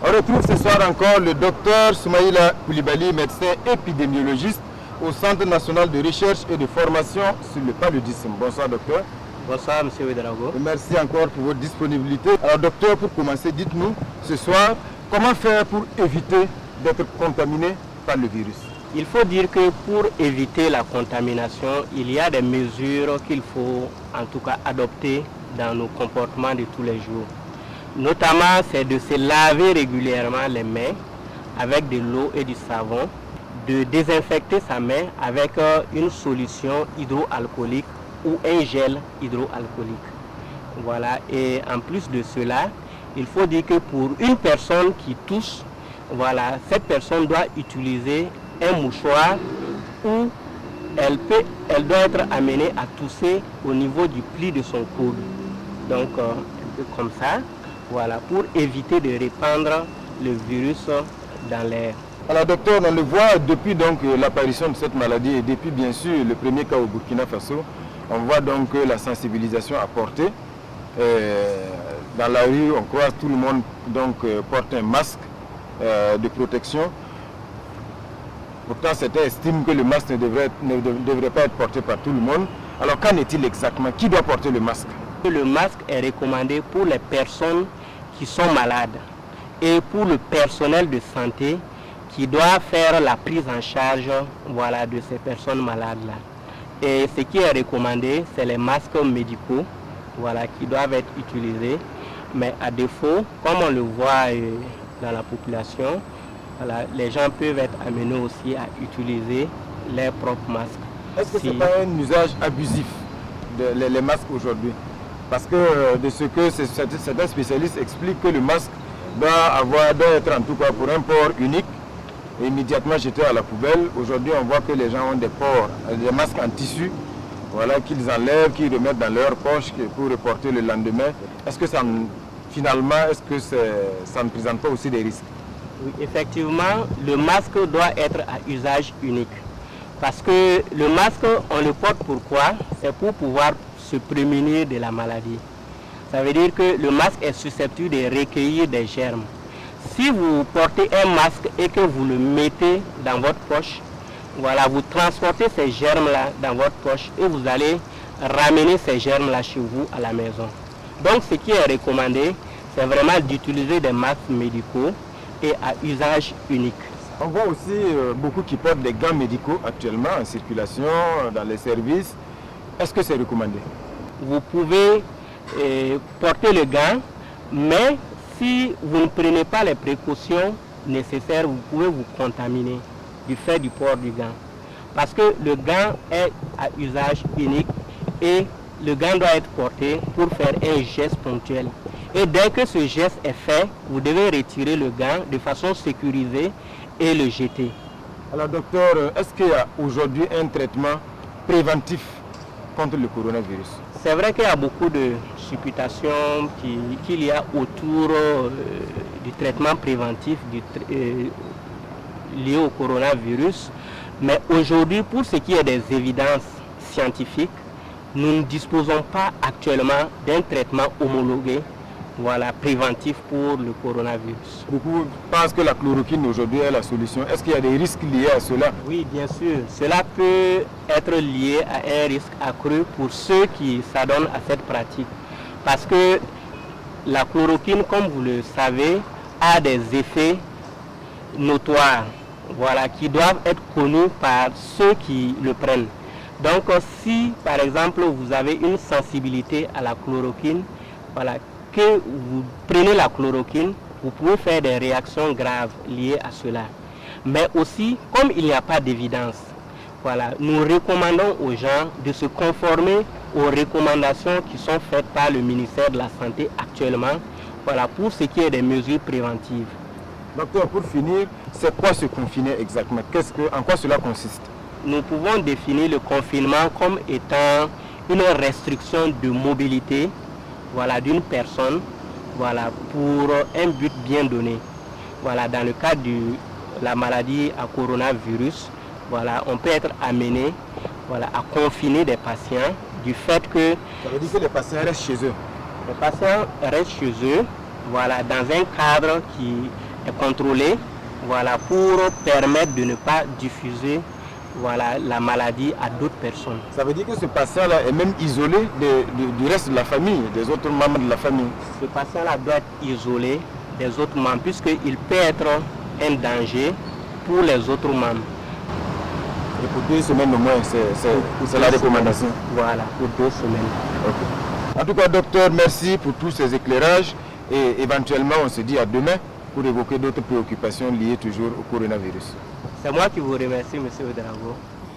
On retrouve ce soir encore le docteur Soumaïla Koulibaly, médecin épidémiologiste au Centre national de recherche et de formation sur le paludisme. Bonsoir docteur. Bonsoir M. Ouedraogo. Merci encore pour votre disponibilité. Alors docteur, pour commencer, dites-nous ce soir, comment faire pour éviter d'être contaminé par le virus? Il faut dire que pour éviter la contamination, il y a des mesures qu'il faut en tout cas adopter dans nos comportements de tous les jours. Notamment, c'est de se laver régulièrement les mains avec de l'eau et du savon, de désinfecter sa main avec une solution hydroalcoolique ou un gel hydroalcoolique. Voilà. Et en plus de cela, il faut dire que pour une personne qui tousse, voilà, cette personne doit utiliser un mouchoir où elle doit être amenée à tousser au niveau du pli de son coude. Donc, un peu comme ça, voilà, pour éviter de répandre le virus dans l'air. Alors docteur, on le voit depuis donc l'apparition de cette maladie et depuis bien sûr le premier cas au Burkina Faso, on voit donc la sensibilisation apportée. Dans la rue, on croise tout le monde donc porte un masque de protection. Pourtant, certains estiment que le masque ne devrait pas être porté par tout le monde. Alors, qu'en est-il exactement? Qui doit porter le masque? Le masque est recommandé pour les personnes qui sont malades et pour le personnel de santé qui doit faire la prise en charge, voilà, de ces personnes malades-là. Et ce qui est recommandé, c'est les masques médicaux, voilà, qui doivent être utilisés. Mais à défaut, comme on le voit dans la population, voilà, les gens peuvent être amenés aussi à utiliser leurs propres masques. Est-ce que ce n'est pas un usage abusif les masques aujourd'hui? Parce que de ce que certains spécialistes expliquent que le masque doit être en tout cas pour un port unique et immédiatement jeté à la poubelle. Aujourd'hui, on voit que les gens ont des masques en tissu, voilà, qu'ils enlèvent, qu'ils remettent dans leur poche pour reporter le lendemain. Est-ce que finalement, ça ne présente pas aussi des risques? Oui, effectivement, le masque doit être à usage unique. Parce que le masque, on le porte pourquoi? C'est pour pouvoir se prémunir de la maladie. Ça veut dire que le masque est susceptible de recueillir des germes. Si vous portez un masque et que vous le mettez dans votre poche, voilà, vous transportez ces germes-là dans votre poche et vous allez ramener ces germes-là chez vous à la maison. Donc ce qui est recommandé, c'est vraiment d'utiliser des masques médicaux et à usage unique. On voit aussi beaucoup qui portent des gants médicaux actuellement en circulation, dans les services. Est-ce que c'est recommandé? Vous pouvez porter le gant, mais si vous ne prenez pas les précautions nécessaires, vous pouvez vous contaminer du fait du port du gant. Parce que le gant est à usage unique et le gant doit être porté pour faire un geste ponctuel. Et dès que ce geste est fait, vous devez retirer le gant de façon sécurisée et le jeter. Alors docteur, est-ce qu'il y a aujourd'hui un traitement préventif contre le coronavirus? C'est vrai qu'il y a beaucoup de supputations qu'il y a autour du traitement préventif lié au coronavirus. Mais aujourd'hui, pour ce qui est des évidences scientifiques, nous ne disposons pas actuellement d'un traitement homologué, voilà, préventif pour le coronavirus. Beaucoup pensent que la chloroquine aujourd'hui est la solution. Est-ce qu'il y a des risques liés à cela? Oui, bien sûr. Cela peut être lié à un risque accru pour ceux qui s'adonnent à cette pratique. Parce que la chloroquine, comme vous le savez, a des effets notoires, voilà, qui doivent être connus par ceux qui le prennent. Donc, si par exemple vous avez une sensibilité à la chloroquine, voilà, que vous prenez la chloroquine, vous pouvez faire des réactions graves liées à cela. Mais aussi, comme il n'y a pas d'évidence, voilà, nous recommandons aux gens de se conformer aux recommandations qui sont faites par le ministère de la Santé actuellement, voilà, pour ce qui est des mesures préventives. Docteur, pour finir, c'est quoi se confiner exactement? En quoi cela consiste? Nous pouvons définir le confinement comme étant une restriction de mobilité, voilà, d'une personne, voilà, pour un but bien donné. Voilà, dans le cadre de la maladie à coronavirus, voilà, on peut être amené, voilà, à confiner des patients du fait que... Ça veut dire que les patients restent chez eux? Les patients restent chez eux, voilà, dans un cadre qui est contrôlé, voilà, pour permettre de ne pas diffuser, voilà, la maladie à d'autres personnes. Ça veut dire que ce patient-là est même isolé du reste de la famille, des autres membres de la famille. Ce patient-là doit être isolé des autres membres puisqu'il peut être un danger pour les autres membres. Et pour 2 semaines au moins, c'est la recommandation. Voilà, pour 2 semaines. Okay. En tout cas, docteur, merci pour tous ces éclairages et éventuellement on se dit à demain pour évoquer d'autres préoccupations liées toujours au coronavirus. C'est moi qui vous remercie, M. Ouedraogo.